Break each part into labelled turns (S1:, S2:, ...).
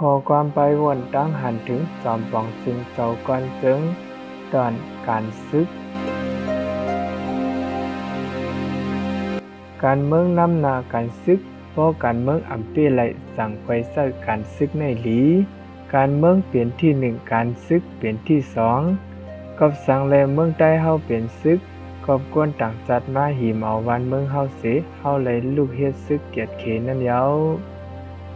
S1: ขอความไปวนตั้งหันถึงจอมปองจึงเจ้าก่อนจึงตอนการซึกการเมืองนำหน้าการซึกเพราะการเมืองอำเปียไหลสั่งไปใส่การซึกในหลีการเมืองเปลี่ยนที่หนึ่งการซึกเปลี่ยนที่สองกับสั่งแลเมืองใต้เฮาเปลี่ยนซึกกอบกวนต่างจัดมาหิมเอาวันเมืองเฮาเสเฮาเลยลูกเฮ็ดซึกเกียรติเขนั่นเยา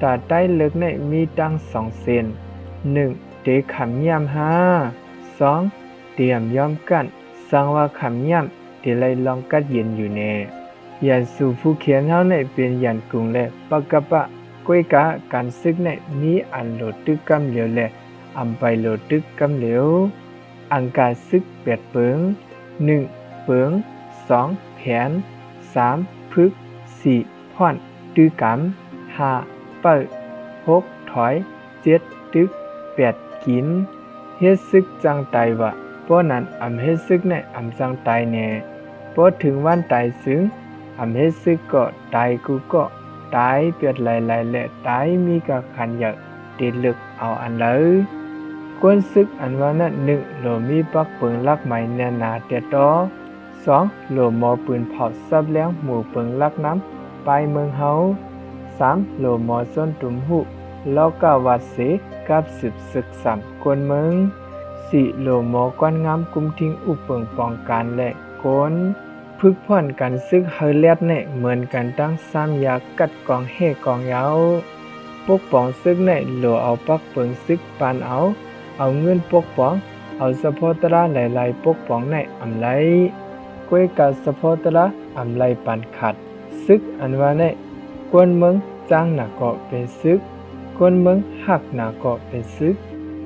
S1: ตาใต้เลิกในมีตั้งสองเส้น1เตขำย่ำ2เตรียมย้อมกันสังว่าขำย่ำเตไลลองกัดเย็นอยู่แน่ยันสู่ผู้เขียนเฮาในเป็นยันกรุงและปกปะก้วยกะการซึกในมีอันโหลดตึกกำเหลียวและอำไปโหลดตึกกำเหลียวอังการซึกเปียดเปิง1เปิง2แผน3พึก4พ่อนตื้อกำ5เปิด6ถอย7ตึก8กินเฮ็ดซึกจังตายวะป้อนั้นอำเฮ็ดซึกในอำจังตายแน่พอถึงวันตายซึ่งอำเฮ็ดซึกก็ตายกูก็ตายเปียดหลายๆและตายมีกะขันอยากติดลึกเอาอันเลยกวนซึกอันว่านั้น1โลมีปักเปิงลักไหมแน่นาแต่ต่อ2โลหมอปืนเผาซับแล้งหมู่เปิงลักน้ำปลายเมืองเฮา3โลหมอส้นตุ่มหุแล้วก็วัดเสกับสืบศึก3คนเมือง4โลหมอกวนงามกุมทิ้งอุปเปิงป้องกันและคนพึกพ่อนกันซึกเฮาแลดเนเหมือนกันตั้ง3ยากัดกองเฮกองยาวปกป้องซึกในโลเอาปักเปิงซึกปานเอาเงินปกป้องเอาสะโพตระหลายๆปกป้องในอำไลก้วยกาสะโพตระอำไลปันขัดซึกอันว่าในกวนเมืองจ้างหนักก็เป็นซึกกวนเมืองหักหนักก็เป็นซึก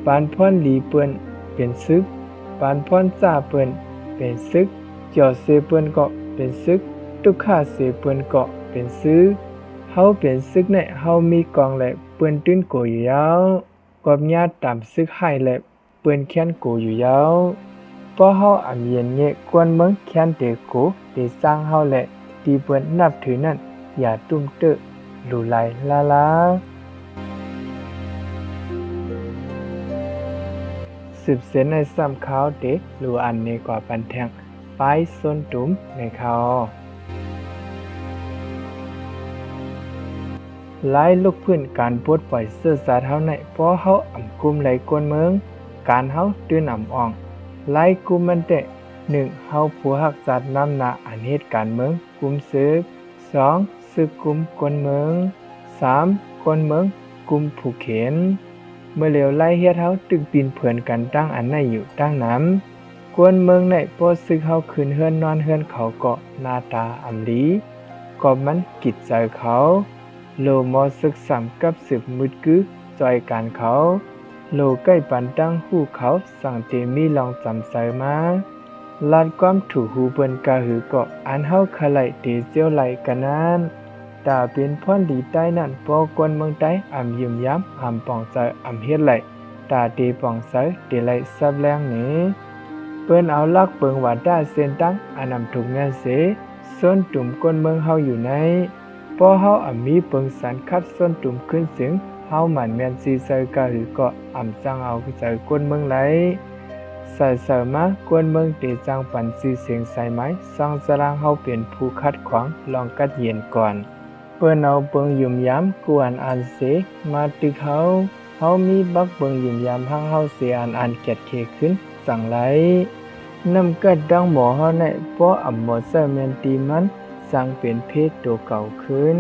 S1: ปานพ่อนหลีเปิ้นเป็นซึกปานพ่อนจ้าเปิ้นเป็นซึกเจ้าเสเปิ้นก็เป็นซึกตุกข้าเสเปิ้นก็เป็นซึกเฮาเป็นซึกในเฮามีกองและเปิ้นตื้นโกอยู่ยาวกอบญาติตามซึกให้และเปิ้นแค้นโกอยู่ยาวเพราะเฮาอำเย็นเงะกวนเมืองแค้นเตโกเตสร้างเฮาและที่เปิ้นนับถือนั้นอย่าตุ้มเตอลูไลลาลาสืบเส้นในซ้ำขาวเตลูอันในกว่าปันแทงปลายส้นตุ่มในเขาหลายลูกพื้นการปลดปล่อยเสื้อสาเท่าในเพราะเฮาอำกุมไหลกวนเมืองการเฮาตื่นอำอ่องหลายกุมมันแต่1เฮาผู้ฮักจัดนำหน้าอันเหตุการเมืองกุมซึก2ซึกกุมกวนเมือง3กวนเมืองกุมผู้เข็นเมื่อเหลียวไล่เฮ็ดเฮาตึกปีนเผื่อนกันตั้งอันในอยู่ตั้งน้ำกวนเมืองในพอซึกเฮาขึ้นเฮือนนอนเฮือนเขาก็หน้าตาอำลีก็มันกิจใจเขาโลมอศึกษากับสืบมุดกึจอยการเขาโลใกล้ปันตั้งหูเขาสั่งเตมีลองจำใส่มาลาดความถูหูเปิ้นกะหือก็อันเฮาคไหลเตเจียวไหลกันนั้นตาเป็นพ่อนดีใต้นั่นปอกวนเมืองใต้อำยืมย้ำอำปองใจอำเฮ็ดไหลตาเตปองใสเตไหลซับแรงนี้เปิ้นเอาลักเปิงว่าด้าเส้นตั้งอันนำถูกแม่เสส้นตุ่มกวนเมืองเฮาอยู่ในพอเฮาอำมีเปิงสันคัดส้นตุ่มขึ้นเสียงเฮาหมันแม่นซีเซอร์กะหือก็อำจังเอาใจกวนเมืองไหลใส่เสริมมากวนเมืองเตจังปันซีเสียงใส่ไม้สร้างสรางเฮาเป็นผู้คัดขวางลองกัดเย็นก่อนเปิ้นเอาเปิงยุ่มยามกวนอันเสมาตึกเฮามีบักเปิงยุ่มยามพังเฮาเสียอันเกียดเคขึ้นสั่งไหลนำกัดดังหมอเฮาในเพราะอำหมอเซอร์แมนตีมันสร้างเป็นเพศตัวเก่าขึ้น